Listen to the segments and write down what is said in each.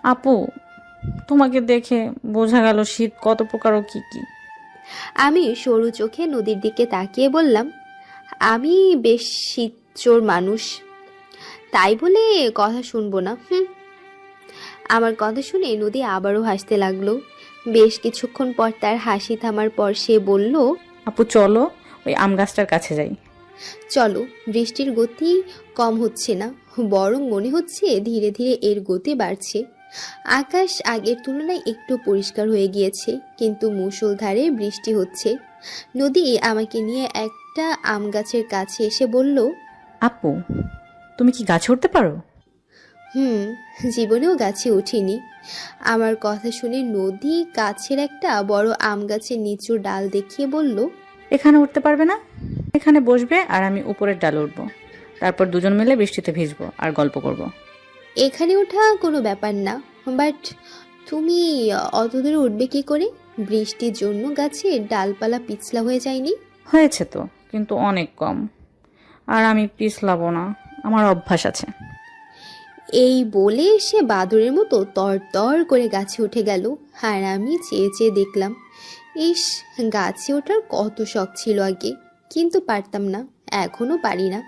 আপু, তোমাকে দেখে বোঝা গেল শীত কত প্রকার ও কি কি। আমি সরু চোখে নদীর দিকে তাকিয়ে বললাম, আমি বেশ শীতচোর মানুষ, তাই বলে কথা শুনবো না। আমার কথা শুনে নদী আবারও হাসতে লাগলো। বেশ কিছুক্ষণ পর তার হাসি থামার পর সে বলল, আপু চলো ওই আম গাছটার কাছে যাই। চলো। বৃষ্টির গতি কম হচ্ছে না, বরং মনে হচ্ছে ধীরে ধীরে এর গতি বাড়ছে। আকাশ আগের তুলনায় একটু পরিষ্কার হয়ে গিয়েছে, কিন্তু মুষলধারে বৃষ্টি হচ্ছে। নদী আমাকে নিয়ে একটা আম গাছের কাছে এসে বলল, আপু, তুমি কি গাছে উঠতে পারো? হুম, জীবনেও গাছে উঠিনি। আমার কথা শুনে নদী গাছের একটা বড় আম গাছের নিচু ডাল দেখিয়ে বলল, এখানে উঠতে পারবে না? এখানে বসবে আর আমি উপরের ডালে উঠবো। তারপর দুজন মিলে বৃষ্টিতে ভিজবো আর গল্প করব। এখানে ওঠা কোনো ব্যাপার না, বাট তুমি অত দূরে উঠবে কি করে? বৃষ্টির জন্য গাছের ডালপালা পিছলা হয়ে যায়নি? হয়েছে তো, কিন্তু অনেক কম। আর আমি পিছলাবো না, আমার অভ্যাস আছে। এই বলে সে বাদুড়ের মতো তর করে গাছে উঠে গেল। আর আমি চেয়ে চেয়ে দেখলাম। ইস, গাছে ওঠার কত শখ ছিল আগে, কিন্তু পারতাম না, এখনো পারি না।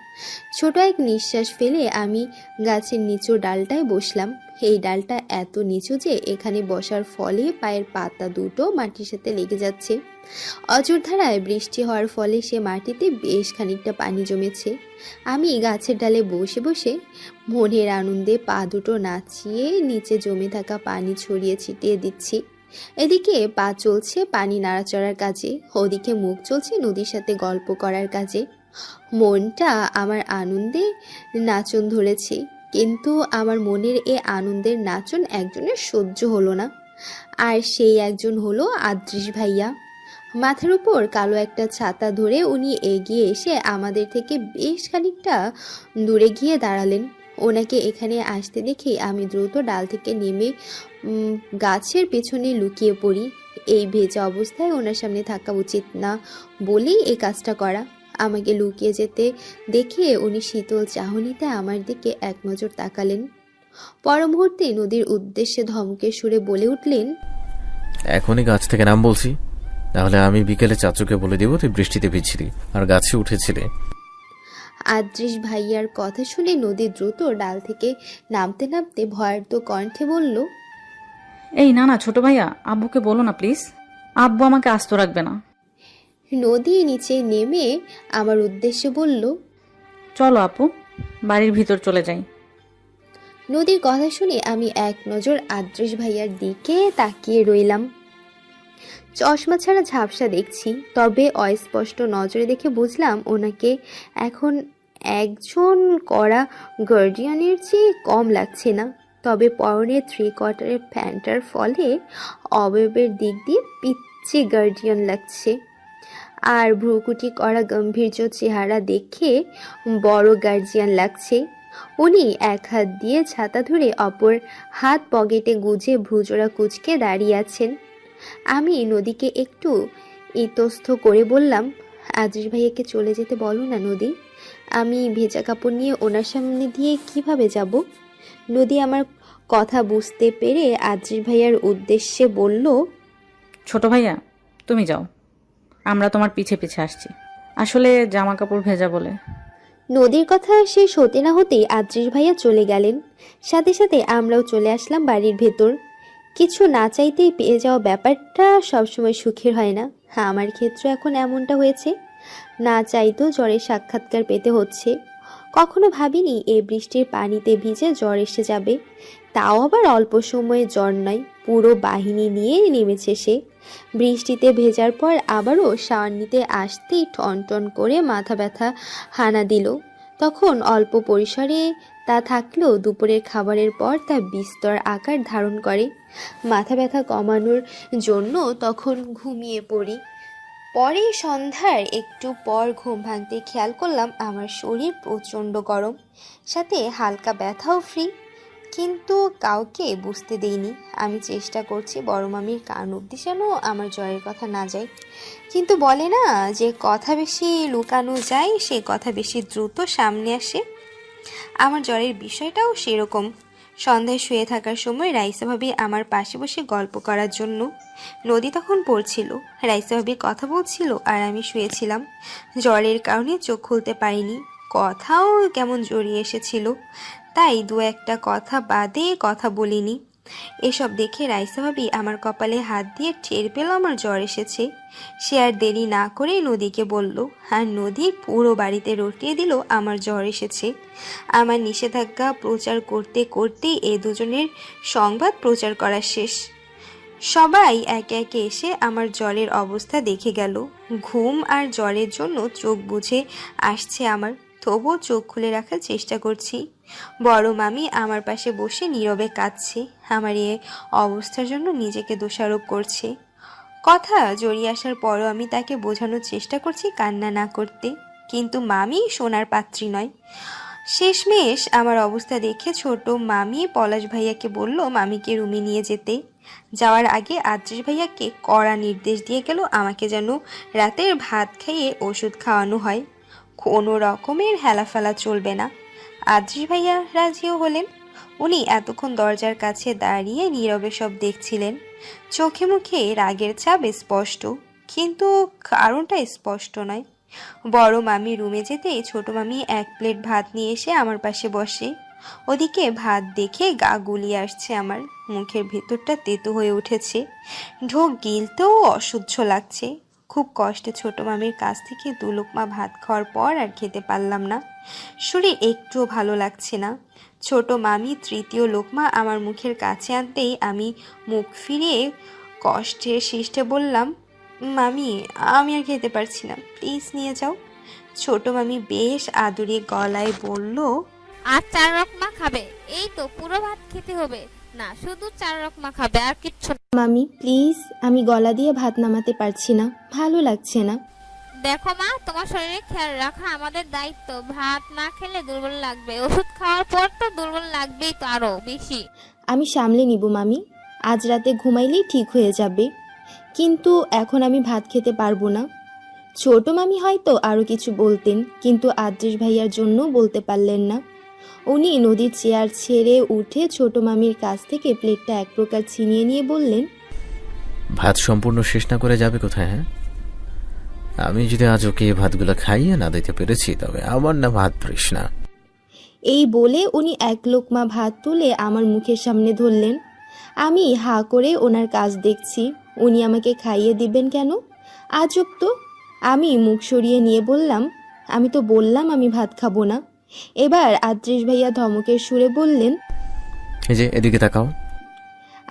ছোট এক নিঃশ্বাস ফেলে আমি গাছের নিচু ডালটায় বসলাম। এই ডালটা এত নিচু যে এখানে বসার ফলে পায়ের পাতা দুটো মাটির সাথে লেগে যাচ্ছে। অঝোর ধারায় বৃষ্টি হওয়ার ফলে সে মাটিতে বেশ খানিকটা পানি জমেছে। আমি গাছের ডালে বসে বসে মনের আনন্দে পা দুটো নাচিয়ে নিচে জমে থাকা পানি ছড়িয়ে ছিটিয়ে দিচ্ছি। এদিকে পা চলছে পানি নাড়াচড়ার কাজে, ওদিকে মুখ চলছে নদীর সাথে গল্প করার কাজে। মনটা আমার আনন্দে নাচন ধরেছে, কিন্তু আমার মনের এ আনন্দের নাচন একজনের সহ্য হলো না। আর সেই একজন হলো আদৃশ ভাইয়া। মাথার উপর কালো একটা ছাতা ধরে উনি এগিয়ে এসে আমাদের থেকে বেশ খানিকটা দূরে গিয়ে দাঁড়ালেন। ওনাকে এখানে আসতে দেখে আমি দ্রুত ডাল থেকে নেমে গাছের পেছনে লুকিয়ে পড়ি। এই ভেজা অবস্থায় ওনার সামনে থাকা উচিত না বলেই এই কাজটা করা। আমাকে লুকিয়ে যেতে দেখে উনি শীতল চাহনিতে আমার দিকে এক নজর তাকালেন। পর মুহূর্তে নদীর উদ্দেশ্যে ধমকের সুরে বলে উঠলেন, এখনই গাছ থেকে নাম বলছি, তাহলে আমি বিকেলে চাচুকে বলে দিব তুই বৃষ্টিতে ভিজছিলি আর গাছে উঠেছিলি। আদৃশ ভাইয়ার কথা শুনে নদী দ্রুত ডাল থেকে নামতে নামতে ভয়ার্ত কণ্ঠে বলল, এই না না ছোট ভাইয়া, আব্বুকে বলো না প্লিজ, আব্বু আমাকে আস্ত রাখবে না। নদী নিচে নেমে আমার উদ্দেশ্যে বলল, চলো আপু, বাড়ির ভিতর চলে যাই। নদীর কথা শুনে আমি এক নজর আদৃশ ভাইয়ার দিকে তাকিয়ে রইলাম। চশমা ছাড়া ঝাপসা দেখছি, তবে অস্পষ্ট নজরে দেখে বুঝলাম ওনাকে এখন একজন কড়া গার্ডিয়ানের চেয়ে কম লাগছে না। তবে পরনে 3/4 প্যান্টার ফলে অবয়বের দিক দিয়ে পিচ্ছি গার্ডিয়ান লাগছে। আর ভ্রুকুটি করা গম্ভীর্য চেহারা দেখে বড় গার্জিয়ান লাগছে। উনি এক হাত দিয়ে ছাতা ধরে অপর হাত পকেটে গুজে ভ্রুজোড়া কুঁচকে দাঁড়িয়ে আছেন। আমি নদীকে একটু ইতস্ত করে বললাম, আদৃশ ভাইয়াকে চলে যেতে বলো না নদী, আমি ভেজা কাপড় নিয়ে ওনার সামনে দিয়ে কিভাবে যাব? নদী আমার কথা বুঝতে পেরে আদৃশ ভাইয়ার উদ্দেশ্যে বলল, ছোট ভাইয়া, তুমি যাও, আমরা তোমার পিছে পিছে আসছি। আসলে জামা কাপড় ভেজা বলে। নদীর কথা শেষ হতে না হতেই আদৃশ ভাইয়া চলে গেলেন। সাথে সাথে আমরাও চলে আসলাম বাড়ির ভেতর। কিছু না চাইতেই পেয়ে যাওয়া ব্যাপারটা সবসময় সুখের হয় না। আমার ক্ষেত্রে এখন এমনটা হয়েছে, না চাইতেও জ্বরের সাক্ষাৎকার পেতে হচ্ছে। কখনো ভাবিনি এই বৃষ্টির পানিতে ভিজে জ্বর এসে যাবে, তাও আবার অল্প সময়ে জ্বর নয়, পুরো বাহিনী নিয়ে নেমেছে সে। বৃষ্টিতে ভেজার পর আবারও শাওয়ার নিতে আসতেই টন টন করে মাথা ব্যথা হানা দিল। তখন অল্প পরিসরে তা থাকলেও দুপুরের খাবারের পর তা বিস্তর আকার ধারণ করে। মাথা ব্যথা কমানোর জন্য তখন ঘুমিয়ে পড়ি। পরে সন্ধ্যার একটু পর ঘুম ভাঙতে খেয়াল করলাম আমার শরীর প্রচণ্ড গরম, সাথে হালকা ব্যথাও ফ্রি, কিন্তু কাউকে বুঝতে দেইনি। আমি চেষ্টা করছি বড় মামির কান অবধি যেন আমার জ্বরের কথা না যায়, কিন্তু বলে না যে কথা বেশি লুকানো যায় সে কথা বেশি দ্রুত সামনে আসে। আমার জ্বরের বিষয়টাও সেরকম। সন্ধ্যায় শুয়ে থাকার সময় রাইসা ভাবি আমার পাশে বসে গল্প করার জন্য। নদী তখন পড়ছিল, রাইসা ভাবি কথা বলছিল আর আমি শুয়েছিলাম। জ্বরের কারণে চোখ খুলতে পারিনি, কথাও কেমন জড়িয়ে এসেছিল, তাই দু একটা কথা বাদে কথা বলিনি। এসব দেখে রাইসা ভাবি আমার কপালে হাত দিয়ে টের পেল আমার জ্বর এসেছে। সে আর দেরি না করে নদীকে বলল, আর নদী পুরো বাড়িতে রটিয়ে দিল আমার জ্বর এসেছে। আমার নিষেধাজ্ঞা প্রচার করতে করতে এ দুজনের সংবাদ প্রচার করা শেষ। সবাই একে একে এসে আমার জ্বরের অবস্থা দেখে গেল। ঘুম আর জ্বরের জন্য চোখ বুজে আসছে আমার, তবুও চোখ খুলে রাখার চেষ্টা করছি। বড় মামি আমার পাশে বসে নীরবে কাঁদছে, আমার এ অবস্থার জন্য নিজেকে দোষারোপ করছে। কথা জড়িয়ে আসার পরও আমি তাকে বোঝানোর চেষ্টা করছি কান্না না করতে, কিন্তু মামি শোনার পাত্রী নয়। শেষমেশ আমার অবস্থা দেখে ছোট মামি পলাশ ভাইয়াকে বলল মামিকে রুমে নিয়ে যেতে। যাওয়ার আগে আদ্রিস ভাইয়াকে কড়া নির্দেশ দিয়ে গেল আমাকে যেন রাতের ভাত খাইয়ে ওষুধ খাওয়ানো হয়, কোনো রকমের হেলাফেলা চলবে না। আদ্রিস ভাইয়া রাজিও হলেন। উনি এতক্ষণ দরজার কাছে দাঁড়িয়ে নীরবে সব দেখছিলেন। চোখে মুখে রাগের ছাপ স্পষ্ট, কিন্তু কারণটা স্পষ্ট নয়। বড় মামি রুমে যেতেই ছোট মামি এক প্লেট ভাত নিয়ে এসে আমার পাশে বসে। ওদিকে ভাত দেখে গা গুলিয়ে আসছে আমার, মুখের ভেতরটা তেতো হয়ে উঠেছে, ঢোক গিলতেও অসহ্য লাগছে। খুব কষ্টে ছোট মামির কাছ থেকে 2 লোকমা ভাত খাওয়ার পর আর খেতে পারলাম না, শরীর একটুও ভালো লাগছে না। ছোট মামি 3য় লোকমা আমার মুখের কাছে আনতেই আমি মুখ ফিরিয়ে কষ্টে শিষ্টে বললাম, মামি আমি আর খেতে পারছি না, প্লিজ নিয়ে যাও। ছোট মামি বেশ আদুরে গলায় বলল, আর 4 রকমা খাবে? এই তো পুরো ভাত খেতে হবে না, শুধু 4 রকমা খাবে, আর কিচ্ছু না। মামি প্লিজ, আমি গলা দিয়ে ভাত নামাতে পারছি না, ভালো লাগছে না। দেখো মা, তোমার শরীরে খেয়াল রাখা আমাদের দায়িত্ব। ভাত না খেলে দুর্বল লাগবে, ওষুধ খাওয়ার পর তো দুর্বল লাগবেই, তো আরো বেশি। আমি সামলে নিব মামি, আজ রাতে ঘুমাইলেই ঠিক হয়ে যাবে, কিন্তু এখন আমি ভাত খেতে পারবো না। ছোট মামি হয়তো আরও কিছু বলতেন, কিন্তু আদ্রিস ভাইয়ার জন্য বলতে পারলেন না। উনি নদীর চেয়ার ছেড়ে উঠে ছোট মামির কাছ থেকে প্লেটটা এক প্রকার ছিনিয়ে নিয়ে বললেন, ভাত সম্পূর্ণ শেষ না করে যাবে কোথায়? হ্যাঁ, আমি যদি আজ ওকে ভাতগুলো খাইয়ে না দিতে পেরেছি তবে আমার না ভাত তৃষ্ণা। এই বলে উনি 1 লোকমা ভাত তুলে আমার মুখের সামনে ধরলেন। আমি হা করে ওনার কাজ দেখছি, উনি আমাকে খাইয়ে দিবেন কেন? আজব তো। আমি মুখ সরিয়ে নিয়ে বললাম, আমি তো বললাম আমি ভাত খাবো না। এবার আদ্রিস ভাইয়া ধমকের সুরে বললেন, এই যে এদিকে তাকাও।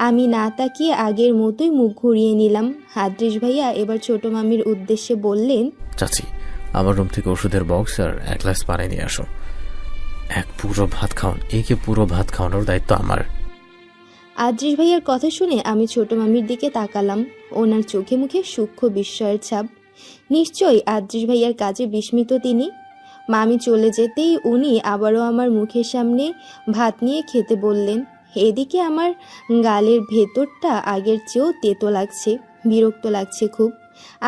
আমি না তাকিয়ে আগের মতোই মুখ ঘুরিয়ে নিলাম। আদ্রিস ভাইয়া এবার ছোট মামির উদ্দেশ্যে বললেন, চাচি, আমার রুম থেকে ওষুধের বক্স আর 1 গ্লাস পানি নিয়ে আসো। পুরো ভাত খাওয়ান, একে পুরো ভাত খাওয়ানোর দায়িত্ব আমার। আদ্রিস ভাইয়ার কথা শুনে আমি ছোট মামির দিকে তাকালাম, ওনার চোখে মুখে সূক্ষ্ম বিস্ময়ের ছাপ। নিশ্চয়ই আদ্রিস ভাইয়ার কাজে বিস্মিত তিনি। মামি চলে যেতেই উনি আবারও আমার মুখের সামনে ভাত নিয়ে খেতে বললেন। এদিকে আমার গালের ভেতরটা আগের চেয়েও তেতো লাগছে, বিরক্ত লাগছে খুব।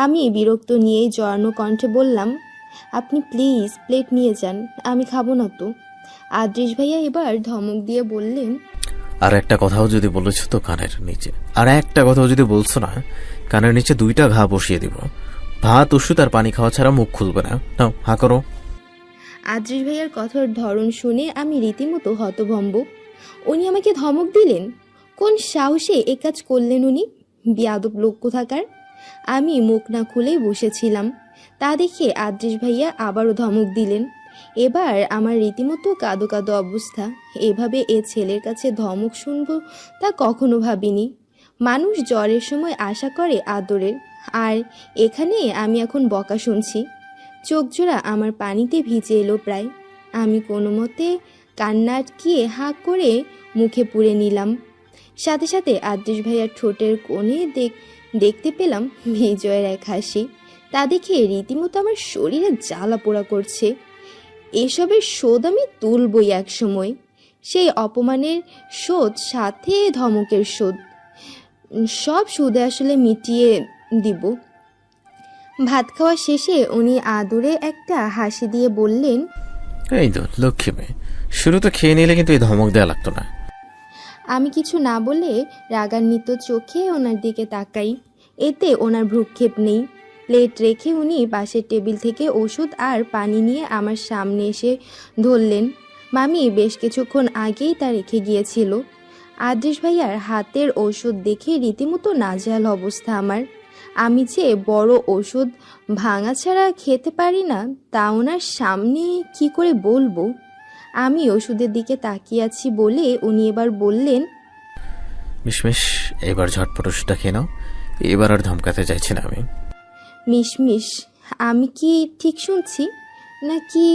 আমি বিরক্ত নিয়েই জড়ানো কণ্ঠে বললাম, আপনি প্লিজ প্লেট নিয়ে যান, আমি খাবো না তো। আদ্রিস ভাইয়া এবার ধমক দিয়ে বললেন, আর একটা কথাও যদি বলেছো তো কানের নিচে, আর একটা কথাও যদি বলছো না, কানের নিচে 2টা ঘা বসিয়ে দিব। ভাত, ওষুধ আর পানি খাওয়া ছাড়া মুখ খুলবে না। নাও, হা করো। আদ্রিস ভাইয়ার কথার ধরন শুনে আমি রীতিমতো হতভম্ব। উনি আমাকে ধমক দিলেন? কোন সাহসে এ কাজ করলেন উনি? বেয়াদব লোক কোথাকার। আমি মুখ না খুলেই বসেছিলাম, তা দেখে আদ্রিস ভাইয়া আবারও ধমক দিলেন। এবার আমার রীতিমতো কাঁদো কাঁদো অবস্থা। এভাবে এ ছেলের কাছে ধমক শুনব তা কখনো ভাবিনি। মানুষ জ্বরের সময় আশা করে আদরের, আর এখানে আমি এখন বকা শুনছি। চোখজোড়া আমার পানিতে ভিজে এলো প্রায়। আমি কোনো মতে কান্না আটকিয়ে হাঁ করে মুখে পুরে নিলাম। সাথে সাথে আদ্রিস ভাইয়ার ঠোঁটের কোণে দেখতে পেলাম বিজয়ের এক হাসি। তা দেখে রীতিমতো আমার শরীরে জ্বালা পোড়া করছে। এসবের শোধ আমি তুলবই এক সময়। সেই অপমানের শোধ, সাথে ধমকের শোধ, সব সুদে আসলে মিটিয়ে দিব। ভাত খাওয়া শেষে উনি আদুরে একটা হাসি দিয়ে বললেন, এই তো লক্ষ্মী মেয়ে, শুরু তো খেয়ে নিলে কিন্তু এই ধমক দেওয়া লাগতো না। আমি কিছু না বলে রাগান্বিত চোখে ওনার দিকে তাকাই। এতে ওনার ভ্রুক্ষেপ নেই। প্লেট রেখে উনি পাশের টেবিল থেকে ওষুধ আর পানি নিয়ে আমার সামনে এসে ধরলেন। মামি বেশ কিছুক্ষণ আগেই তা রেখে গিয়েছিল। আদ্রিস ভাইয়ার হাতের ওষুধ দেখে রীতিমতো নাজেহাল অবস্থা আমার। আমি যে বড় ওষুধ ভাঙা ছাড়া খেতে পারি না তা ওনার সামনে কি করে বলবো। আমি ওষুধের দিকে তাকিয়ে আছি বলে উনি এবার বললেন, মিশমিশ, এবার ঝটপট ওষুধটা খেয়ে নাও। এবার আর ধমকাতে চাইছি না আমি। মিশমিশ, আমি কি ঠিক শুনছি নাকি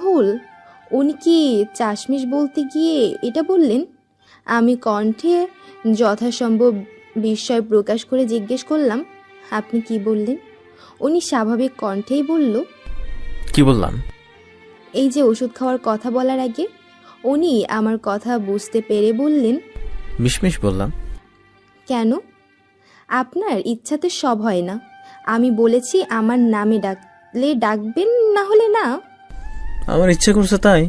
ভুল? উনি কি চাশমিশ বলতে গিয়ে এটা বললেন? আমি কণ্ঠে যথাসম্ভব বিস্ময় প্রকাশ করে জিজ্ঞেস করলাম, আপনি কি বললেন? উনি স্বাভাবিক কণ্ঠেই বলল, কি বললাম? এই যে ওষুধ খাওয়ার কথা বলার আগে উনি আমার কথা বুঝতে পেরে বললেন, মিশমিশ বললাম। কেন? আপনার ইচ্ছাতে সব হয় না। আমি বলেছি আমার নামে ডাকলে ডাকবেন, না হলে না। আমার ইচ্ছে করছে তাই।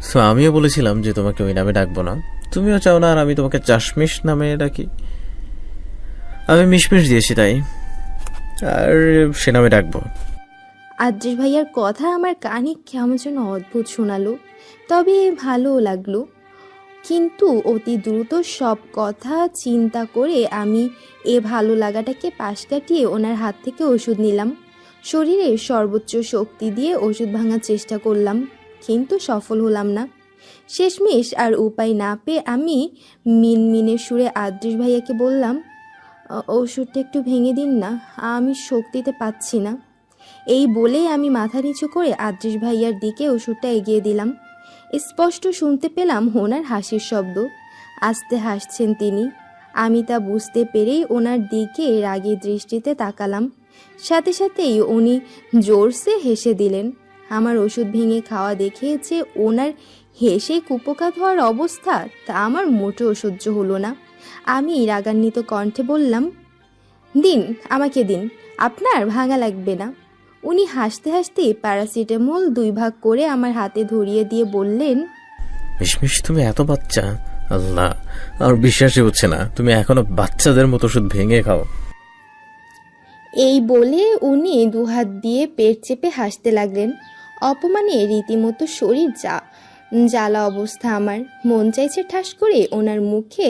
সো আমিও বলেছিলাম যে তোমাকে ওই নামে ডাকবো না, তুমিও চাও না আর আমি তোমাকে চাশমিশ নামে ডাকি। আমি মিশমিশ দিয়েছি তাই, আর সে নামে ডাকবো। আদ্রিস ভাইয়ার কথা আমার কানে কেমন যেন অদ্ভুত শোনালো, তবে ভালোও লাগলো। কিন্তু অতি দ্রুত সব কথা চিন্তা করে আমি এ ভালো লাগাটাকে পাশ কাটিয়ে ওনার হাত থেকে ওষুধ নিলাম। শরীরে সর্বোচ্চ শক্তি দিয়ে ওষুধ ভাঙার চেষ্টা করলাম, কিন্তু সফল হলাম না। শেষমেশ আর উপায় না পেয়ে আমি মিনমিনে সুরে আদ্রিস ভাইয়াকে বললাম, ওষুধটা একটু ভেঙে দিন না, আমি শক্তিতে পাচ্ছি না। এই বলেই আমি মাথা নিচু করে আদ্রিস ভাইয়ার দিকে ওষুধটা এগিয়ে দিলাম। স্পষ্ট শুনতে পেলাম ওনার হাসির শব্দ। আস্তে হাসছেন তিনি। আমি তা বুঝতে পেরেই ওনার দিকে রাগী দৃষ্টিতে তাকালাম। সাথে সাথেই উনি জোরসে হেসে দিলেন। আমার ওষুধ ভেঙে খাওয়া দেখে যে ওনার হেসে কুপোকাত হওয়ার অবস্থা তা আমার মোটেও সহ্য হলো না। আমি রাগান্বিত কণ্ঠে বললাম, দিন, আমাকে দিন, আপনার ভাঙা লাগবে না। উনি হাসতে হাসতে প্যারাসিটামল 2 ভাগ করে আমার হাতে ধরিয়ে দিয়ে বললেন, মিশমিশ, তুমি এত বাচ্চা! আল্লাহ, আমার বিশ্বাসই হচ্ছে না তুমি এখনো বাচ্চাদের মতো ওষুধ ভেঙে খাও। এই বলে উনি 2 হাত দিয়ে পেট চেপে হাসতে লাগলেন। অপমানে রীতিমতো শরীর জ্বালা অবস্থা আমার। মন চাইছে ঠাস করে ওনার মুখে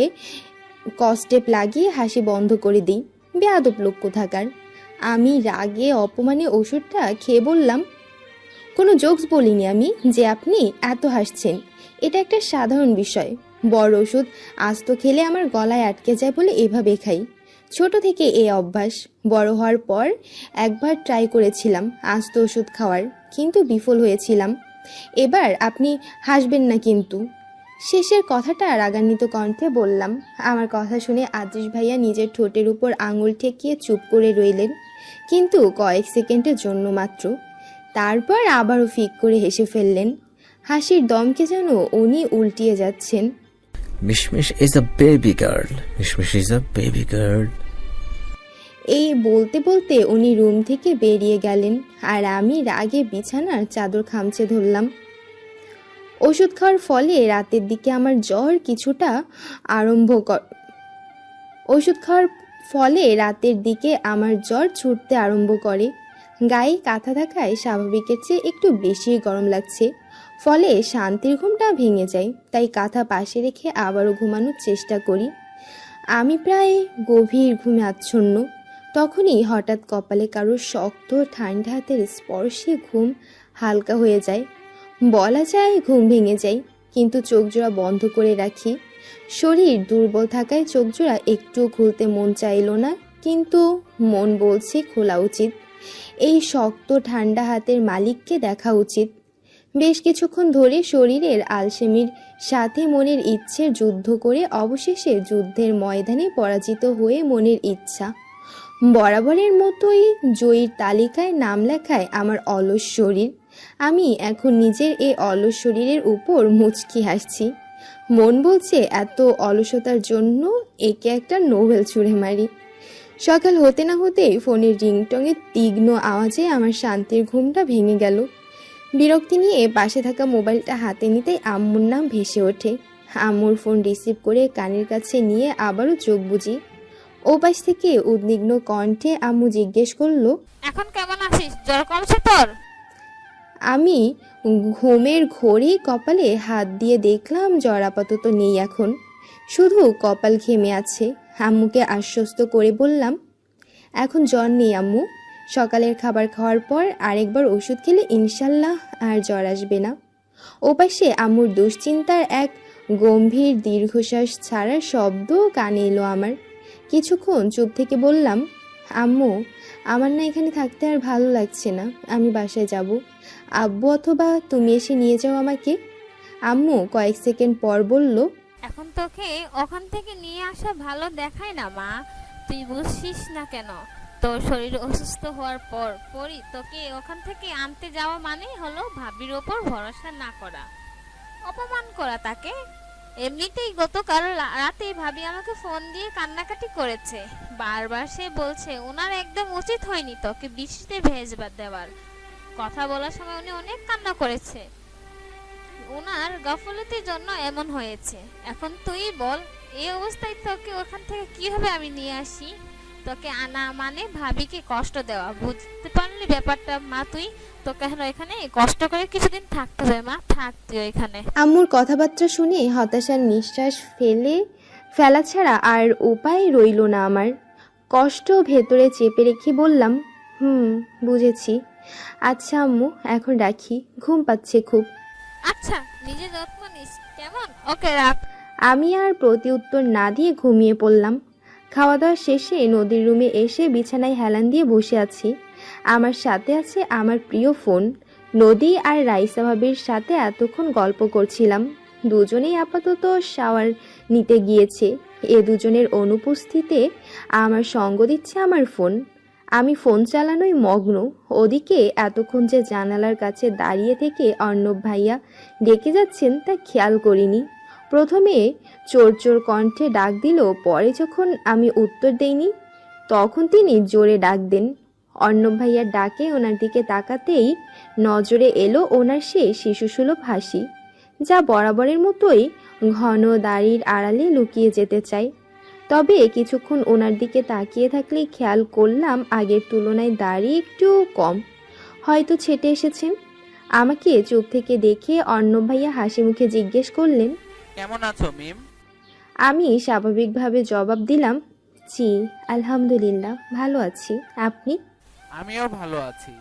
কস্টেপ লাগিয়ে হাসি বন্ধ করে দিই। বেয়াদব লোক কোথাকার। আমি রাগে অপমানে ওষুধটা খেয়ে বললাম, কোনো জোকস বলিনি আমি যে আপনি এত হাসছেন। এটা একটা সাধারণ বিষয়। বড় ওষুধ আস্ত খেলে আমার গলায় আটকে যায় বলে এভাবে খাই। ছোট থেকে এই অভ্যাস। বড় হওয়ার পর একবার ট্রাই করেছিলাম আস্ত ওষুধ খাওয়ার, কিন্তু বিফল হয়েছিলাম। এবার আপনি হাসবেন না কিন্তু। শেষের কথাটা রাগান্বিত কণ্ঠে বললাম। আমার কথা শুনে আদ্রিস ভাইয়া নিজের ঠোঁটের উপর আঙুল ঠেকিয়ে চুপ করে রইলেন, কিন্তু কয়েক সেকেন্ডের জন্য মাত্র। তারপর আবারও ফিক করে হেসে ফেললেন। হাসির দমকে যেন উনি উল্টিয়ে যাচ্ছেন। Mishmish is a baby girl, Mishmish is a baby girl. এই বলতে বলতে উনি রুম থেকে বেরিয়ে গেলেন, আর আমি রাগে বিছানার চাদর খামচে ধরলাম। ওষুধ খাওয়ার ফলে রাতের দিকে আমার জ্বর কিছুটা ছুটতে আরম্ভ করে। গায়ে কাঁথা থাকায় স্বাভাবিকের চেয়ে একটু বেশি গরম লাগছে, ফলে শান্তির ঘুমটা ভেঙে যায়। তাই কাঁথা পাশে রেখে আবারও ঘুমানোর চেষ্টা করি। আমি প্রায় গভীর ঘুমে আচ্ছন্ন। তখনই হঠাৎ কপালে কারোর শক্ত ঠান্ডা হাতের স্পর্শে ঘুম হালকা হয়ে যায়। বলা যায় ঘুম ভেঙে যায়, কিন্তু চোখজোড়া বন্ধ করে রাখি। শরীর দুর্বল থাকায় চোখজোড়া একটুও খুলতে মন চাইল না, কিন্তু মন বলছে খোলা উচিত। এই শক্ত ঠান্ডা হাতের মালিককে দেখা উচিত। বেশ কিছুক্ষণ ধরে শরীরের আলসেমির সাথে মনের ইচ্ছের যুদ্ধ করে অবশেষে যুদ্ধের ময়দানে পরাজিত হয়ে মনের ইচ্ছা বরাবরের মতোই জয়ীর তালিকায় নাম লেখায় আমার অলস শরীর। আমি এখন নিজের এই অলস শরীরের উপর মুচকি হাসছি। মন বলছে এত অলসতার জন্য একে একটা নোবেল ছুঁড়ে মারি। সকাল হতে না হতেই ফোনের রিংটংয়ের তীক্ষ্ণ আওয়াজে আমার শান্তির ঘুমটা ভেঙে গেল। বিরক্তি নিয়ে পাশে থাকা মোবাইলটা হাতে নিতেই আম্মুর নাম ভেসে ওঠে। আম্মুর ফোন রিসিভ করে কানের কাছে নিয়ে আবারও চোখ বুজি। ওপাশ থেকে উদ্বিগ্ন কণ্ঠে আম্মু জিজ্ঞেস করলো, এখন কেমন আছিস? জ্বর কমছে তোর? আমি ঘুমের ঘোরে কপালে হাত দিয়ে দেখলাম জ্বর আপাতত নেই, এখন শুধু কপাল ঘেমে আছে। আম্মুকে আশ্বস্ত করে বললাম, এখন জ্বর নেই আম্মু, সকালের খাবার খাওয়ার পর আরেকবার ওষুধ খেলে ইনশাল্লাহ আর জ্বর আসবে না। ওপাশে আম্মুর দুশ্চিন্তার এক গম্ভীর দীর্ঘশ্বাস ছাড়ার শব্দ কানে এলো আমার। কিছুক্ষণ চুপ থেকে বললাম, আম্মু আমার না এখানে থাকতে আর ভালো লাগছে না, আমি বাসায় যাব। আব্বু অথবা তুমি এসে নিয়ে যাও আমাকে। আম্মু কয়েক সেকেন্ড পর বলল, এখন তোকে ওখান থেকে নিয়ে আসা ভালো দেখায় না মা, তুই বুঝছিস না কেন? তোর শরীর অসুস্থ হওয়ার পরই তোকে ওখান থেকে আনতে যাওয়া মানেই হলো ভাবির ওপর ভরসা না করা, অপমান করা তাকে। এমনিতেই গতকাল রাতে ভাবি আমাকে ফোন দিয়ে কান্নাকাটি করেছে, বারবার সে বলছে ওনার একদম উচিত হয়নি তোকে বৃষ্টিতে ভেজবার দেওয়ার। কথা বলার সময় উনি অনেক কান্না করেছে, ওনার গাফলতির জন্য এমন হয়েছে। এখন তুই বল, এই অবস্থায় তোকে ওখান থেকে কিভাবে আমি নিয়ে আসি? তোকে আনা মানে ভাবিকে কষ্ট দেওয়া, বুঝতে পারলি ব্যাপারটা মা? তোকে এখানে কষ্ট করে কিছুদিন থাকতে হবে মা, থাক তুই এখানে। আম্মুর কথাবার্তা শুনে হতাশার নিঃশ্বাস ফেলা ছাড়া আর উপায় রইল না আমার। কষ্ট ভেতরে চেপে রেখে বললাম, বুঝেছি। আচ্ছা আম্মু, এখন রাখি, ঘুম পাচ্ছে খুব। আচ্ছা, নিজে যত্ন নিস কেমন? ওকে রাখ। আমি আর প্রতি উত্তর না দিয়ে ঘুমিয়ে পড়লাম। খাওয়া দাওয়া শেষে নদীর রুমে এসে বিছানায় হেলান দিয়ে বসে আছি। আমার সাথে আছে আমার প্রিয় ফোন। নদী আর রাইসা ভাবির সাথে এতক্ষণ গল্প করছিলাম। দুজনেই আপাতত শাওয়ার নিতে গিয়েছে। এ দুজনের অনুপস্থিতিতে আমার সঙ্গ দিচ্ছে আমার ফোন। আমি ফোন চালানোই মগ্ন। ওদিকে এতক্ষণ যে জানালার কাছে দাঁড়িয়ে থেকে অর্ণব ভাইয়া ডেকে যাচ্ছেন তা খেয়াল করিনি। প্রথমে চোর চোর কণ্ঠে ডাক দিল, পরে যখন আমি উত্তর দেইনি তখন তিনি জোরে ডাক দেন। অর্ণব ভাইয়ার ডাকে ওনার দিকে তাকাতেই নজরে এলো ওনার সে শিশুসুলভ হাসি, যা বরাবরের মতোই ঘন দাড়ির আড়ালে লুকিয়ে যেতে চায়। তবে কিছুক্ষণ ওনার দিকে তাকিয়ে থাকলে খেয়াল করলাম আগের তুলনায় দাড়ি একটু কম, হয়তো ছেটে এসেছেন। আমাকে চুপ থেকে দেখে অর্ণব ভাইয়া হাসি মুখে জিজ্ঞেস করলেন, কেমন আছো মিম? আমি স্বাভাবিকভাবে জবাব দিলাম, জি আলহামদুলিল্লাহ ভালো আছি, আপনি? আমিও ভালো আছি।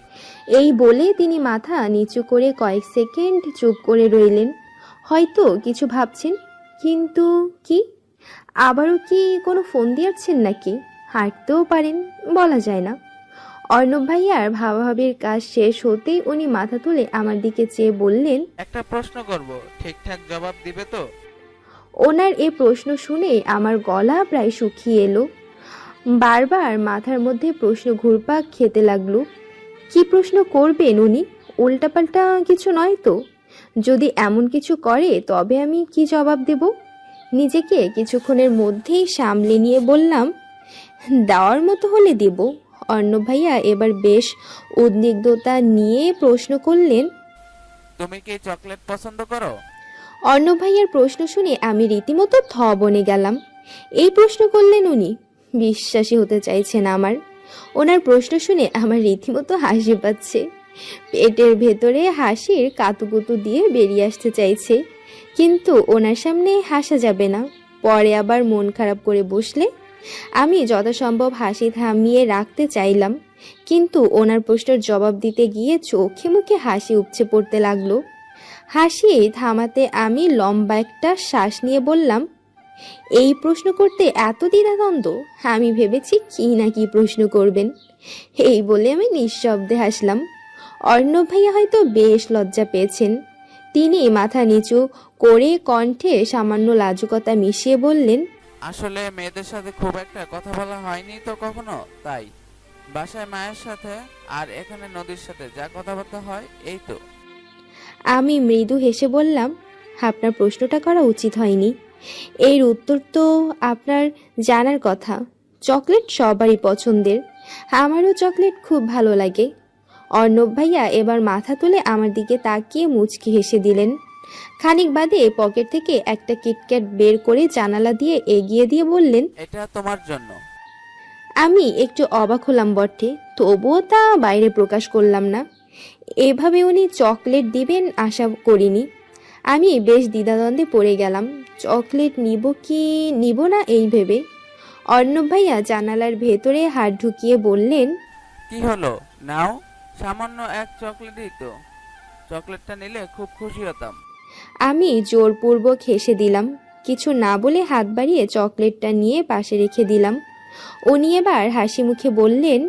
এই বলে তিনি মাথা নিচু করে কয়েক সেকেন্ড চুপ করে রইলেন, হয়তো কিছু ভাবছেন। কিন্তু কি, আবারও কি কোনো ফোন দিয়েছেন নাকি? হাঁটতেও পারেন, বলা যায় না। অর্ণব ভাইয়ার ভাবাভাবির কাজ শেষ হতেই উনি মাথা তুলে আমার দিকে চেয়ে বললেন, একটা প্রশ্ন করব, ঠিকঠাক জবাব দিবে তো? ওনার এই প্রশ্ন শুনে আমার গলা প্রায় শুকিয়ে এলো। বারবার মাথার মধ্যে প্রশ্ন ঘুরপাক খেতে লাগলো। কি প্রশ্ন করবেন উনি? উল্টাপাল্টা কিছু নয় তো? যদি এমন কিছু করে তবে আমি কি জবাব দেব? নিজেকে কিছুক্ষণের মধ্যেই সামলে নিয়ে বললাম, দেওয়ার মতো হলে দেব। অর্ণব ভাইয়া এবার বেশ উদ্বিগ্নতা নিয়ে প্রশ্ন করলেন, তুমি কি চকলেট পছন্দ করো? অর্ণব ভাইয়ার প্রশ্ন শুনে আমি রীতিমতো থ বনে গেলাম। এই প্রশ্ন করলেন উনি? বিশ্বাসই হতে চাইছে না আমার। ওনার প্রশ্ন শুনে আমার রীতিমতো হাসি পাচ্ছে। পেটের ভেতরে হাসির কাতুকুতু দিয়ে বেরিয়ে আসতে চাইছে, কিন্তু ওনার সামনে হাসা যাবে না, পরে আবার মন খারাপ করে বসলে। আমি যথাসম্ভব হাসি থামিয়ে রাখতে চাইলাম, কিন্তু ওনার প্রশ্নের জবাব দিতে গিয়ে চোখে মুখে হাসি উপচে পড়তে লাগলো। হাসি থামাতে আমি লম্বা একটা শ্বাস নিয়ে বললাম, এই প্রশ্ন করতে এত দ্বিধাদ্বন্দ্ব? আমি ভেবেছি কি না কি প্রশ্ন করবেন। এই বলে আমি নিঃশব্দে হাসলাম। অর্ণব ভাইয়া হয়তো বেশ লজ্জা পেয়েছেন। তিনি মাথা নিচু করে কণ্ঠে সামান্য লাজুকতা মিশিয়ে বললেন, আসলে মেয়েদের সাথে খুব একটা কথা বলা হয়নি তো কখনো, তাই বাসায় মায়ের সাথে আর এখানে নদীর সাথে যা কথাবার্তা হয় এই তো। আমি মৃদু হেসে বললাম, আপনার প্রশ্নটা করা উচিত হয়নি। এর উত্তর তো আপনার জানার কথা। চকলেট সবারই পছন্দের, আমারও চকলেট খুব ভালো লাগে। অর্ণব ভাইয়া এবার মাথা তুলে আমার দিকে তাকিয়ে মুচকি হেসে দিলেন। খানিক বাদে পকেট থেকে একটা কিটক্যাট বের করে জানালা দিয়ে এগিয়ে দিয়ে বললেন। এটা তোমার জন্য। আমি একটু অবাক হলাম বটে, তবুও তা বাইরে প্রকাশ করলাম না। এভাবে উনি চকলেট দিবেন আশা করিনি। আমি বেশ দ্বিধাদ্বন্দ্বে পড়ে গেলাম, চকলেট নিব কি নিব না এই ভেবে। অর্ণব ভাইয়া জানালার ভেতরে হাত ঢুকিয়ে বললেন, কি হলো, নাও, সামান্য এক চকলেটই তো। চকলেটটা নিলে খুব খুশি হতাম। আমি জোরপূর্বক হেসে দিলাম। কিছু না বলে হাত বাড়িয়ে চকলেটটা নিয়ে পাশে রেখে দিলাম। উনি এবার হাসি মুখে বললেন,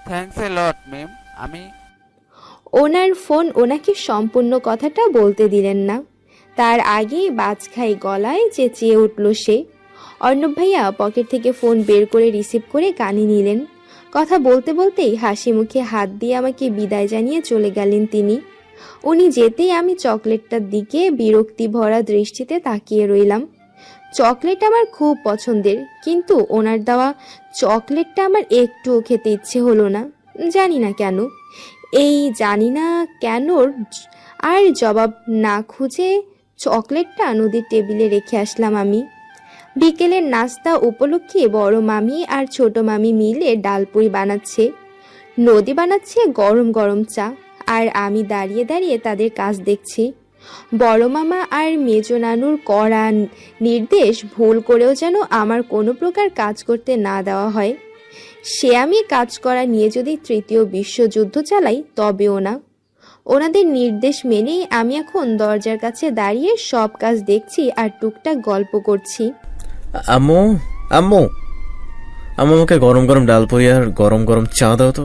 থ্যাঙ্কস এ লট ম্যাম। আমি ওনার ফোন ওনাকে সম্পূর্ণ কথাটা বলতে দিলেন না, তার আগেই বাজখাই গলায় চেঁচিয়ে উঠল সে। অর্ণব ভাইয়া পকেট থেকে ফোন বের করে রিসিভ করে কানে নিলেন। কথা বলতে বলতেই হাসি মুখে হাত দিয়ে আমাকে বিদায় জানিয়ে চলে গেলেন তিনি। উনি যেতেই আমি চকলেটটার দিকে বিরক্তি ভরা দৃষ্টিতে তাকিয়ে রইলাম। চকলেট আমার খুব পছন্দের, কিন্তু ওনার দেওয়া চকলেটটা আমার একটুও খেতে ইচ্ছে হলো না, জানি না কেন। এই জানি না কেনর আর জবাব না খুঁজে চকলেটটা নদীর টেবিলে রেখে আসলাম আমি। বিকেলের নাস্তা উপলক্ষে বড় মামি আর ছোট মামি মিলে ডালপুরি বানাচ্ছে, নদী বানাচ্ছে গরম গরম চা, আর আমি দাঁড়িয়ে দাঁড়িয়ে তাদের কাজ দেখছি। বড় মামা আর মেজো নানুর কড়া নির্দেশ ভুল করেও যেন আমার কোনো প্রকার কাজ করতে না দেওয়া হয়। সে আমি কাজ করা নিয়ে যদি তৃতীয় বিশ্বযুদ্ধ চালাই তবেও না। ওনাদের নির্দেশ মেনেই আমি এখন দরজার কাছে দাঁড়িয়ে সব কাজ দেখছি আর টুকটাক গল্প করছি। আম্মু, আম্মু, আম্মু, আমাকে গরম গরম ডাল পুরি আর গরম গরম চা দাও তো,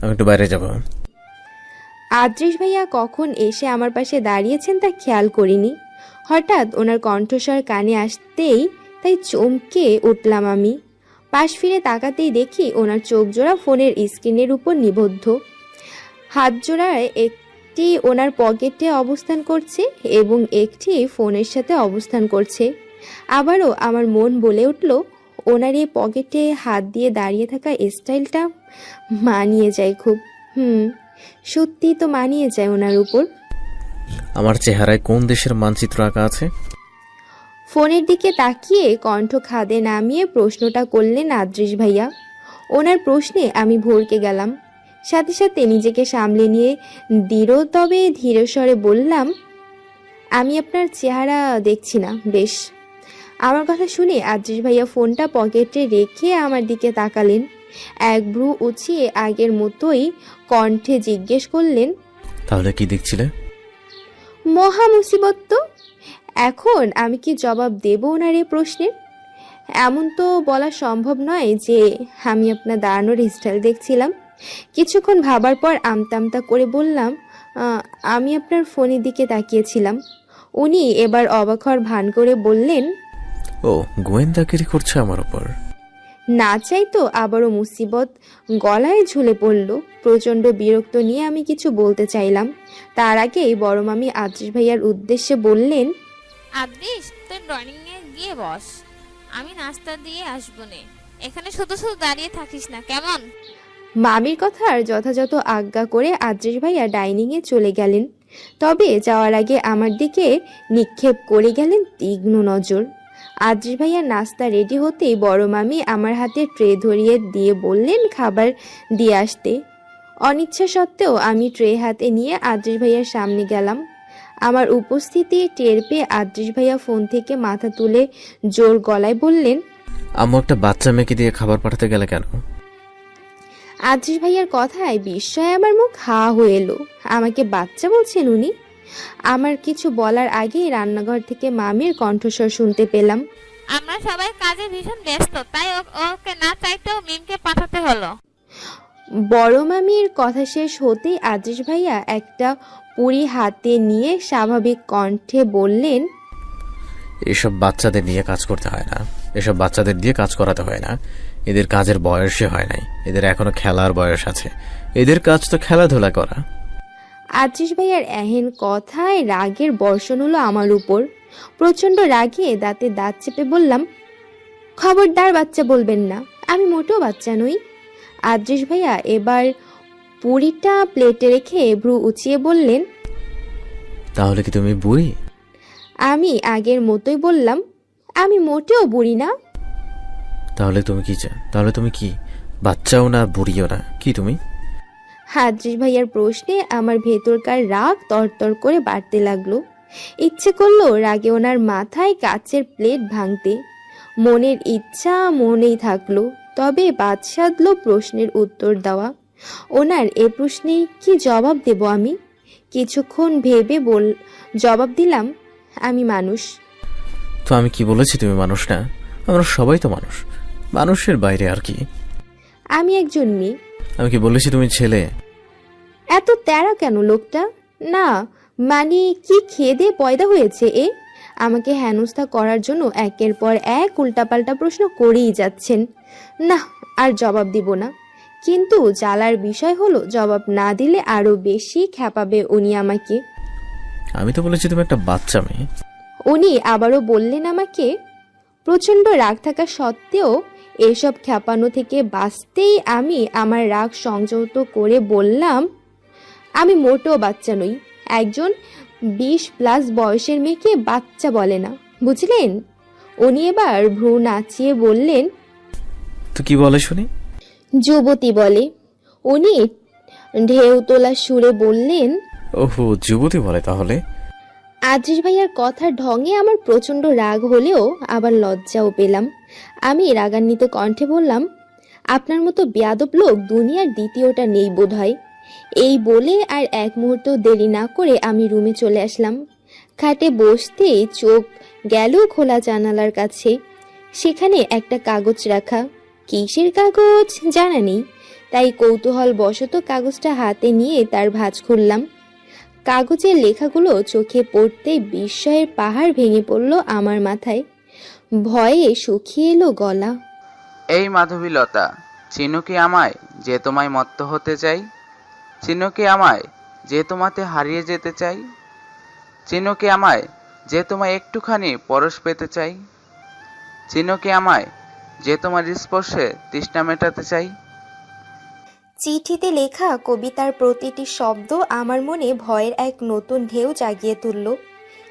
আমি একটু বাইরে যাবো। আদ্রিস ভাইয়া কখন এসে আমার পাশে দাঁড়িয়েছেন তা খেয়াল করিনি। হঠাৎ ওনার কণ্ঠস্বর কানে আসতেই তাই চমকে উঠলাম আমি। পাশ ফিরে তাকাতেই দেখি ওনার চোখ জোড়া ফোনের স্ক্রিনের উপর নিবদ্ধ। হাত জোড়ায় একটি ওনার পকেটে অবস্থান করছে এবং একটি ফোনের সাথে অবস্থান করছে। আবারও আমার মন বলে উঠল, ওনার এই পকেটে হাত দিয়ে দাঁড়িয়ে থাকা স্টাইলটা মানিয়ে যায় খুব। সত্যি তো মানিয়ে যায় ওনার উপর। আমার চেহারায় কোন দেশের মানচিত্র আঁকা আছে? ফোনের দিকে তাকিয়ে কণ্ঠ খাদে নামিয়ে প্রশ্নটা করলেন আদ্রিস ভাইয়া। ওনার প্রশ্নে আমি ভরকে গেলাম, সাথে সাথে নিজেকে সামলে নিয়ে দৃঢ় তবে ধীরে স্বরে বললাম, আমি আপনার চেহারা দেখছি না। বেশ। আমার কথা শুনে আদ্রিস ভাইয়া ফোনটা পকেটে রেখে আমার দিকে তাকালেন। এক ভ্রু উঁচিয়ে আগের মতোই কণ্ঠে জিজ্ঞেস করলেন, তাহলে কি দেখছিলে? মহা মুসিবত তো। এখন আমি কি জবাব দেব ওনার এই প্রশ্নের? এমন তো বলা সম্ভব নয় যে আমি আপনার দাঁড়ানোর স্টাইল দেখছিলাম। কিছুক্ষণ ভাবার পর আমতা করে বললাম, আমি আপনার ফোনের দিকে তাকিয়েছিলাম। উনি এবার অবাক হওয়ার ভান করে বললেন, ও, গোয়েন্দাগিরি করছে আমার উপর? না চাই তো আবারও মুসিবত গলায় ঝুলে পড়ল। প্রচণ্ড বিরক্ত নিয়ে আমি কিছু বলতে চাইলাম, তার আগেই বড় মামি আদ্রিস ভাইয়ার উদ্দেশ্যে বললেন, আদ্রিস, তুই ড্রয়িং এ গিয়ে বস, আমি নাস্তা দিয়ে আসবো নে। এখানে শুধু শুধু দাঁড়িয়ে থাকিস না, কেমন? মামির কথার যথাযথ আজ্ঞা করে আদ্রিস ভাইয়া ডাইনিংয়ে চলে গেলেন। তবে যাওয়ার আগে আমার দিকে নিক্ষেপ করে গেলেন তীক্ষ্ণ নজর। আদ্রিস ভাইয়ার নাস্তা রেডি হতেই বড় মামি আমার হাতে ট্রে ধরিয়ে দিয়ে বললেন খাবার দিয়ে আসতে। অনিচ্ছা সত্ত্বেও আমি ট্রে হাতে নিয়ে আদ্রিস ভাইয়ার সামনে গেলাম। আমার উপস্থিতি টের পেয়ে আদ্রিস ভাইয়া ফোন থেকে মাথা তুলে জোর গলায় বললেন, আম্মু, একটা বাচ্চা মেয়েকে দিয়ে খাবার পাঠাতে গেলে কেন? আদ্রিস ভাইয়ার কথায় বিস্ময়ে আমার মুখ হা হয়ে এলো। আমাকে বাচ্চা বলছেন উনি? আমার কিছু বলার আগেই রান্নাঘর থেকে মামির কণ্ঠস্বর শুনতে পেলাম, আমরা সবাই কাজে ভীষণ ব্যস্ত, তাই ওকে না চাইতেও মিমকে পাঠাতে হলো। বড় মামির কথা শেষ হতেই আদ্রিস ভাইয়া একটা পুরি হাতে নিয়ে স্বাভাবিক কণ্ঠে বললেন, এসব বাচ্চাদের নিয়ে কাজ করতে হয় না, এসব বাচ্চাদের দিয়ে কাজ করাতে হয় না। এদের কাজের বয়সই হয় নাই, এদের এখনো খেলার বয়স আছে। এদের কাজ তো খেলাধুলা করা। আদ্রিস ভাইয়ার এহেন কথায় রাগের বর্ষণ হলো আমার উপর। প্রচণ্ড রাগে দাঁতে দাঁত চেপে বললাম, খবরদার বাচ্চা বলবেন না, আমি মোটেও বাচ্চা নই। আদ্রিস ভাইয়া এবার পুরিটা প্লেটে রেখে ভ্রু উঁচিয়ে বললেন, তাহলে কি তুমি বুড়ি? আমি আগের মতোই বললাম, আমি মোটেও বুড়ি না। তাহলে তুমি কি চাও? তাহলে তুমি কি বাচ্চাও না বুড়িও না, কি তুমি? হাদরিস ভাইয়ার প্রশ্নে আমার ভেতরকার রাগ তরতর করে বাড়তে লাগলো। ইচ্ছে করলো রাগে ওনার মাথায় কাচের প্লেট ভাঙতে। মনের ইচ্ছা মনেই থাকলো, তবে বাদ সাধলো প্রশ্নের উত্তর দেওয়া। ওনার এ প্রশ্নে কি জবাব দেব আমি? কিছুক্ষণ ভেবে জবাব দিলাম, আমি মানুষ। তো আমি কি বলেছি তুমি মানুষ না? আমরা সবাই তো মানুষ, মানুষের বাইরে আর কি। আমি একজন মেয়ে। আমি কি বলেছি তুমি ছেলে? এত তেরা কেন লোকটা? না মানে কি খেয়ে দিয়ে পয়দা হয়েছে এ? আমাকে হেনস্থা করার জন্য একের পর এক উল্টাপাল্টা প্রশ্ন করেই যাচ্ছেন। না, আর জবাব দিব না। কিন্তু জ্বালার বিষয় হলো, জবাব না দিলে আরো বেশি খেপাবে উনি আমাকে। আমি তো বলেছি তুমি একটা বাচ্চা মেয়ে। উনি আবারও বললেন আমাকে। প্রচণ্ড রাগ থাকা সত্ত্বেও এসব খেপানো থেকে বাঁচতেই আমি আমার রাগ সংযত করে বললাম, আমি মোটেও বাচ্চা নই। একজন 20+ বয়সের মেয়েকে বাচ্চা বলে না, বুঝলেন? উনি এবার ভ্রু নাচিয়ে বললেন, তো কি বলে শুনি? যুবতী বলে। উনি ঢেউ তোলা সুরে বললেন, ওহো, যুবতী বলে তাহলে? আদ্রিস ভাইয়ার কথার ঢঙে আমার প্রচণ্ড রাগ হলেও আবার লজ্জাও পেলাম। আমি রাগান্বিত কণ্ঠে বললাম, আপনার মতো বেয়াদব লোক দুনিয়ার দ্বিতীয়টা নেই বোধহয়। এই বলে আর এক মুহূর্ত দেরি না করে আমি রুমে চলে আসলাম। খাটে বসতেই চোখ গেল খোলা জানালার কাছে। সেখানে একটা কাগজ রাখা। কিসের কাগজ জানা নেই, তাই কৌতূহল বশত কাগজটা হাতে নিয়ে তার ভাঁজ খুললাম। কাগজের লেখাগুলো চোখে পড়তেই বিস্ময়ের পাহাড় ভেঙে পড়ল আমার মাথায়। ভয়ে শুকিয়ে এলো গলা। এই মাধবীলতা, চিনো কি আমায় যে তোমায় মত্ত হতে চাই? চিনো কি আমায় যে তোমাতে হারিয়ে যেতে চাই? চিনো কি আমায় যে তোমায় একটুখানি পরশ পেতে চাই? চিনো কি আমায় যে তোমার স্পর্শে তৃষ্ণা মেটাতে চাই? চিঠিতে লেখা কবিতার প্রতিটি শব্দ আমার মনে ভয়ের এক নতুন ঢেউ জাগিয়ে তুলল।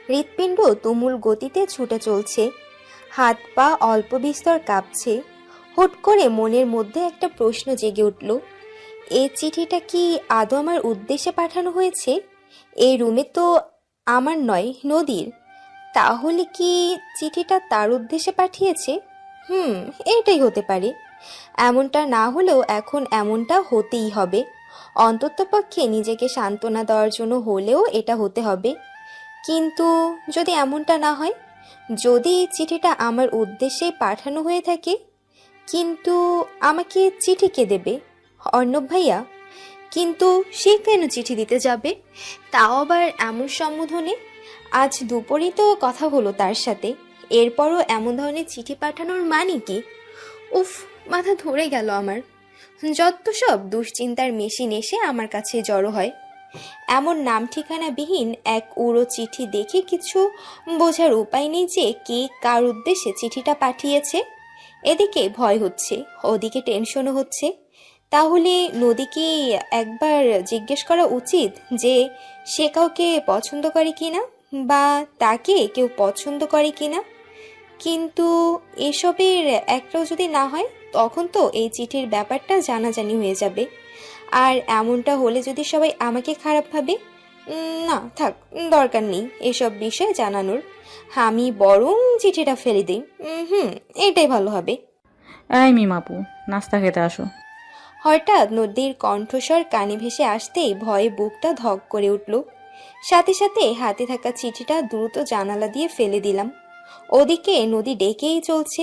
হৃৎপিণ্ড তুমুল গতিতে ছুটে চলছে, হাত পা অল্প বিস্তর কাঁপছে। হুট করে মনের মধ্যে একটা প্রশ্ন জেগে উঠল, এই চিঠিটা কি আদৌ আমার উদ্দেশ্যে পাঠানো হয়েছে? এই রুমে তো আমার নয়, নদীর। তাহলে কি চিঠিটা তার উদ্দেশ্যে পাঠিয়েছে? এটাই হতে পারে। এমনটা না হলেও এখন এমনটা হতেই হবে। অন্ততপক্ষে নিজেকে সান্ত্বনা দেওয়ার জন্য হলেও এটা হতে হবে। কিন্তু যদি এমনটা না হয়, যদি চিঠিটা আমার উদ্দেশ্যে পাঠানো হয়ে থাকে, কিন্তু আমাকে চিঠি কে দেবে? অর্ণব ভাইয়া। কিন্তু সে কেন চিঠি দিতে যাবে, তাও আবার এমন সম্বোধনে? আজ দুপুরেই তো কথা হলো তার সাথে, এরপরও এমন ধরনের চিঠি পাঠানোর মানে কি? উফ, মাথা ধরে গেল আমার। যত সব দুশ্চিন্তার মেশিন এসে আমার কাছে জড়ো হয়। এমন নাম ঠিকানাবিহীন এক উড়ো চিঠি দেখে কিছু বোঝার উপায় নেই যে কে কার উদ্দেশ্যে চিঠিটা পাঠিয়েছে। এদিকে ভয় হচ্ছে, ওদিকে টেনশনও হচ্ছে। তাহলে নদীকে একবার জিজ্ঞেস করা উচিত যে সে কাউকে পছন্দ করে কিনা, বা তাকে কেউ পছন্দ করে কিনা। কিন্তু এসবের একটাও যদি না হয়, তখন তো এই চিঠির ব্যাপারটা জানাজানি হয়ে যাবে। আর এমনটা হলে যদি সবাই আমাকে খারাপ ভাবে, না থাক, দরকার নেই এসব বিষয়ে জানানোর। আমি বরং চিঠিটা ফেলে দিই। এটাই ভালো হবে। এই মিমাপু, নাস্তা খেতে আসো। হঠাৎ নদীর কণ্ঠস্বর কানে ভেসে আসতেই ভয়ে বুকটা ধক করে উঠল। সাথে সাথে হাতে থাকা চিঠিটা দ্রুত জানালা দিয়ে ফেলে দিলাম। ওদিকে নদী ডেকেই চলছে,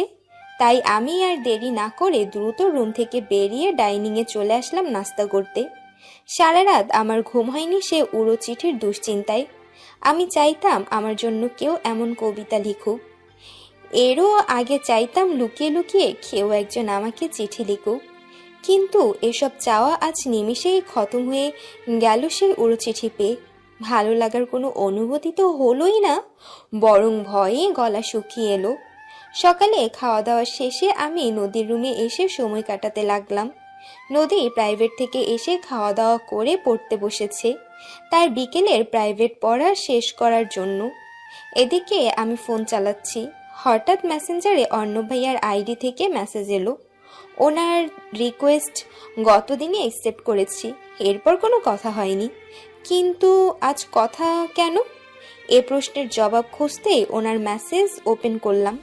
তাই আমি আর দেরি না করে দ্রুত রুম থেকে বেরিয়ে ডাইনিংয়ে চলে আসলাম নাস্তা করতে। সারা রাত আমার ঘুম হয়নি সে উড়ো চিঠির দুশ্চিন্তায়। আমি চাইতাম আমার জন্য কেউ এমন কবিতা লিখুক। এরও আগে চাইতাম লুকিয়ে লুকিয়ে কেউ একজন আমাকে চিঠি লিখুক। কিন্তু এসব চাওয়া আজ নিমিষেই খতম হয়ে গেল সেই উড়ো চিঠি পেয়ে। ভালো লাগার কোনো অনুভূতি তো হলোই না, বরং ভয়ে গলা শুকিয়ে এলো। সকালে খাওয়া দাওয়া শেষে আমি নদীর রুমে এসে সময় কাটাতে লাগলাম। নদী প্রাইভেট থেকে এসে খাওয়া দাওয়া করে পড়তে বসেছে, তার বিকেলের প্রাইভেট পড়া শেষ করার জন্য। এদিকে আমি ফোন চালাচ্ছি, হঠাৎ মেসেঞ্জারে অর্ণব ভাইয়ার আইডি থেকে মেসেজ এলো। ওনার রিকোয়েস্ট গতদিনই অ্যাকসেপ্ট করেছি, এরপর কোনো কথা হয়নি, কিন্তু আজ কথা কেন? এ প্রশ্নের জবাব খুঁজতেই ওনার মেসেজ ওপেন করলাম।